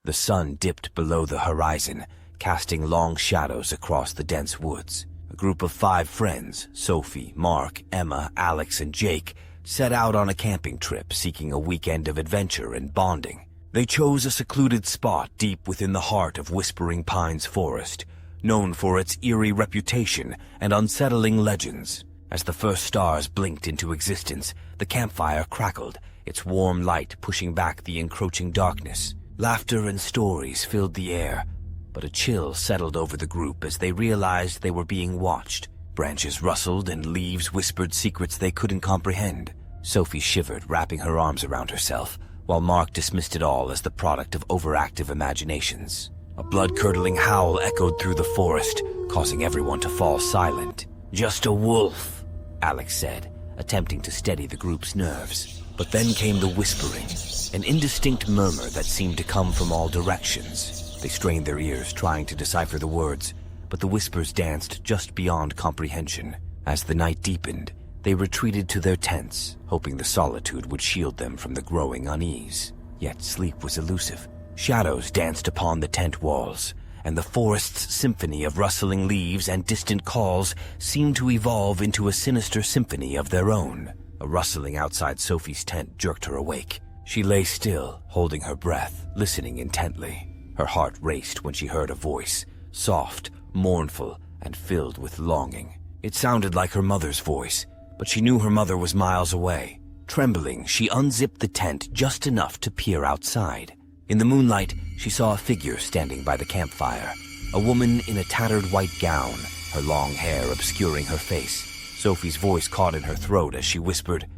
The sun dipped below the horizon, casting long shadows across the dense woods. A group of 5 friends, Sophie, Mark, Emma, Alex, and Jake, set out on a camping trip seeking a weekend of adventure and bonding. They chose a secluded spot deep within the heart of Whispering Pines Forest, known for its eerie reputation and unsettling legends. As the first stars blinked into existence, the campfire crackled, its warm light pushing back the encroaching darkness. Laughter and stories filled the air, but a chill settled over the group as they realized they were being watched. Branches rustled and leaves whispered secrets they couldn't comprehend. Sophie shivered, wrapping her arms around herself, while Mark dismissed it all as the product of overactive imaginations. A blood-curdling howl echoed through the forest, causing everyone to fall silent. "Just a wolf," Alex said, attempting to steady the group's nerves. But then came the whispering, an indistinct murmur that seemed to come from all directions. They strained their ears, trying to decipher the words, but the whispers danced just beyond comprehension. As the night deepened, they retreated to their tents, hoping the solitude would shield them from the growing unease. Yet sleep was elusive. Shadows danced upon the tent walls, and the forest's symphony of rustling leaves and distant calls seemed to evolve into a sinister symphony of their own. A rustling outside Sophie's tent jerked her awake. She lay still, holding her breath, listening intently. Her heart raced when she heard a voice, soft, mournful, and filled with longing. It sounded like her mother's voice, but she knew her mother was miles away. Trembling, she unzipped the tent just enough to peer outside. In the moonlight, she saw a figure standing by the campfire, a woman in a tattered white gown, her long hair obscuring her face. Sophie's voice caught in her throat as she whispered,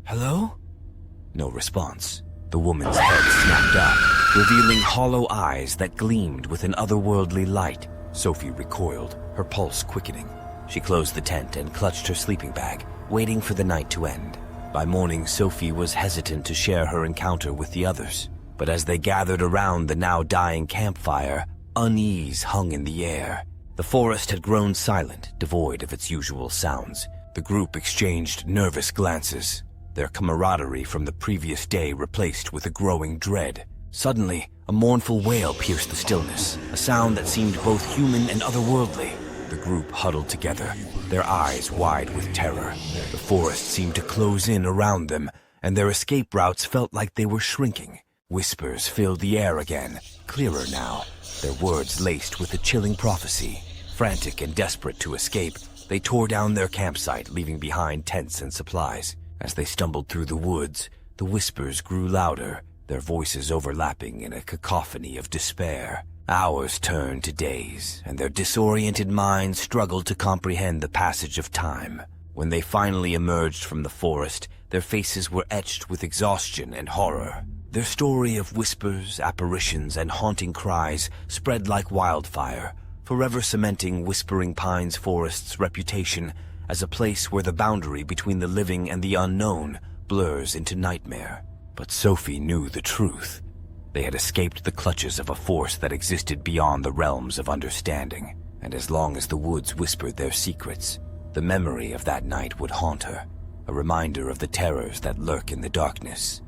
"Hello?" No response. The woman's head snapped up, revealing hollow eyes that gleamed with an otherworldly light. Sophie recoiled, her pulse quickening. She closed the tent and clutched her sleeping bag, waiting for the night to end. By morning, Sophie was hesitant to share her encounter with the others. But as they gathered around the now dying campfire, unease hung in the air. The forest had grown silent, devoid of its usual sounds. The group exchanged nervous glances, their camaraderie from the previous day replaced with a growing dread. Suddenly, a mournful wail pierced the stillness, a sound that seemed both human and otherworldly. The group huddled together, their eyes wide with terror. The forest seemed to close in around them, and their escape routes felt like they were shrinking. Whispers filled the air again, clearer now, their words laced with a chilling prophecy. Frantic and desperate to escape, they tore down their campsite, leaving behind tents and supplies. As they stumbled through the woods, the whispers grew louder, their voices overlapping in a cacophony of despair. Hours turned to days, and their disoriented minds struggled to comprehend the passage of time. When they finally emerged from the forest, their faces were etched with exhaustion and horror. Their story of whispers, apparitions, and haunting cries spread like wildfire, forever cementing Whispering Pines Forest's reputation as a place where the boundary between the living and the unknown blurs into nightmare. But Sophie knew the truth. They had escaped the clutches of a force that existed beyond the realms of understanding, and as long as the woods whispered their secrets, the memory of that night would haunt her, a reminder of the terrors that lurk in the darkness.